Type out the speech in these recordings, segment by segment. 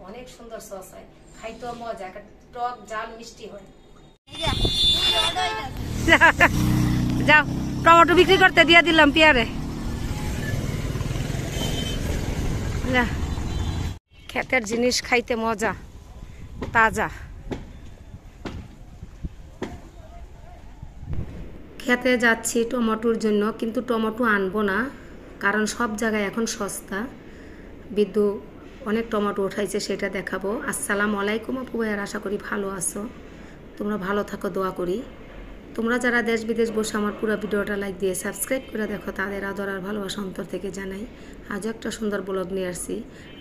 অনেক সুন্দর সস হয়, খাইতেও মজা, টক ঝাল মিষ্টি হয়। যাও টমেটো বিক্রি করতে দিয়ে দিলাম পেয়ারে। ক্ষেতের জিনিস খাইতে মজা, তাজা। খেতে যাচ্ছি টমেটোর জন্য, কিন্তু টমেটো আনবো না, কারণ সব জায়গায় এখন সস্তা। বিদ্যু অনেক টমেটো উঠাইছে, সেটা দেখাবো। আসসালামু আলাইকুম আপু ভাইয়ার, আশা করি ভালো আছো, তোমরা ভালো থাকো, দোয়া করি। তোমরা যারা দেশ বিদেশ বসে আমার পুরো ভিডিওটা লাইক দিয়ে সাবস্ক্রাইব করে দেখো, তাদের আদর আর ভালোবাসা অন্তর থেকে জানাই। আজও একটা সুন্দর ব্লগ নিয়ে আসছি,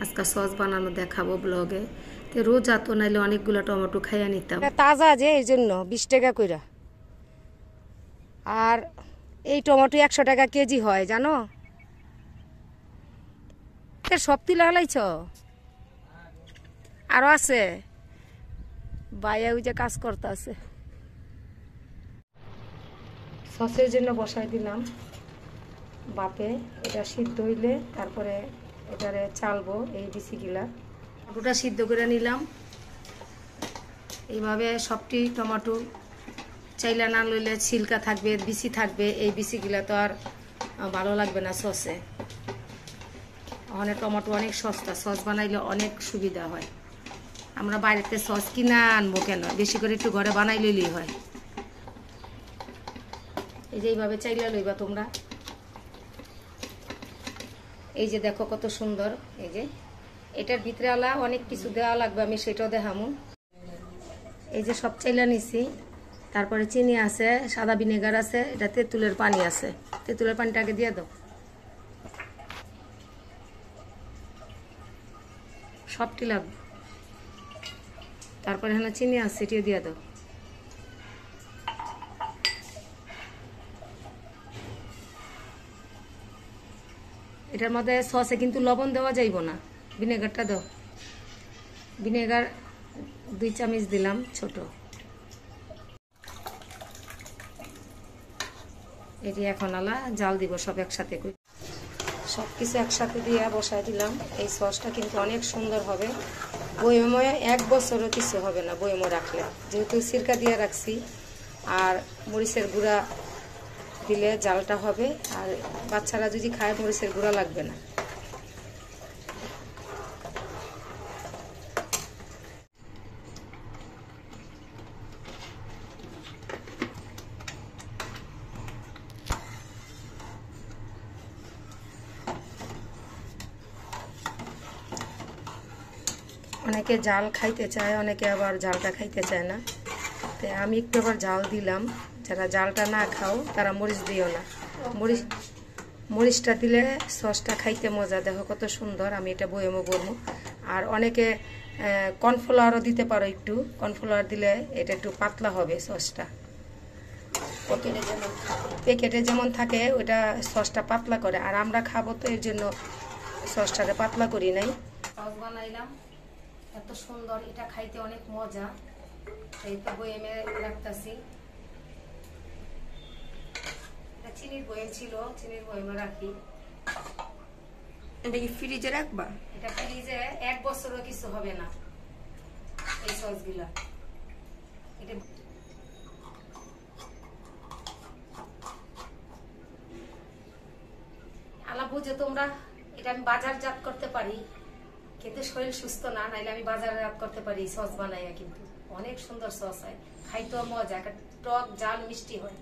আজকে সস বানানো দেখাবো ব্লগে। তো রোজ আতো নাইলে অনেকগুলো টমেটো খাইয়া নিতাম, তাজা যে এই জন্য 20 টাকা কইরা। আর এই টমেটো 100 টাকা কেজি হয় জানো। সব তুলে হালাইছ, আরো আছে বাইয়া ওই যে কাজ করতে আছে। সসের জন্য বসাই দিলাম বাপে, এটা সিদ্ধ হইলে তারপরে এটারে চালবো। এই বিচিগুলা টমেটোটা সিদ্ধ করে নিলাম। এইভাবে সবটি টমেটো চাইলা না লইলে ছিলকা থাকবে, বিচি থাকবে, এই বিচিগুলা তো আর ভালো লাগবে না সসে। অনেক টমেটো অনেক সস্তা, সস বানাইলে অনেক সুবিধা হয়। আমরা বাড়িতে সস কিনা আনবো কেন, বেশি করে একটু ঘরে বানাই লইলেই হয়। এই যে এইভাবে চাইলা লইবা তোমরা। এই যে দেখো কত সুন্দর। এই যে এটার ভিতরে আলা অনেক কিছু দেওয়া লাগবে, আমি সেটাও দেখামু। এই যে সব চাইলা নিছি, তারপরে চিনি আছে, সাদা ভিনেগার আছে, এটা তেঁতুলের পানি আছে। তেঁতুলের পানিটা আগে দিয়ে দাও, সবটি লাগবে। তারপরে এখানে চিনি আছে, সেটিও দিয়ে দাও। এটার মধ্যে সসে কিন্তু লবণ দেওয়া যাইব না, ভিনেগারটা দাও। ভিনেগার 2 চামচ দিলাম ছোট। এটি এখন আলা জাল দিব সব একসাথে করে। সব কিছু একসাথে দিয়ে বসাই দিলাম। এই সসটা কিন্তু অনেক সুন্দর হবে, বয়মে 1 বছরও কিছু হবে না বয়মে রাখলে, যেহেতু সিরকা দিয়ে রাখছি। আর মরিচের গুঁড়া দিলে জালটা হবে, আর বাচ্চারা যদি খায় মরিচের গুঁড়া লাগবে না। অনেকে জাল খাইতে চায়, অনেকে আবার জালটা খাইতে চায় না, তাই আমি একটু আবার জাল দিলাম। যারা জালটা না খাও তারা মরিচ দিও না। মরিচটা দিলে সসটা খাইতে মজা। দেখো কত সুন্দর, আমি এটা বয়মে করবো। আর অনেকে কর্নফ্লাওয়ারও দিতে পারো, একটু কর্নফ্লাওয়ার দিলে এটা একটু পাতলা হবে সসটা। প্যাকেটে যেমন থাকে ওইটা সসটা পাতলা করে, আর আমরা খাবো তো এর জন্য সসটাকে পাতলা করি নাই। সস বানাইলাম এত সুন্দর, এটা খাইতে অনেক মজা, এই তো বয়মে রাখতেছি। চিনির বয়ম ছিল, চিনির বয়মে রাখি। এটা কি ফ্রিজে রাখবা? এটা ফ্রিজে 1 বছরও কিছু হবে না এই সসগুলা। এটা আলা বুঝে তোমরা, এটা আমি বাজারজাত করতে পারি, কিন্তু শরীর সুস্থ না, নাইলে আমি বাজারজাত করতে পারি সস বানাইয়া। কিন্তু অনেক সুন্দর সস হয়, খাইতেও মজা, টক ঝাল মিষ্টি হয়।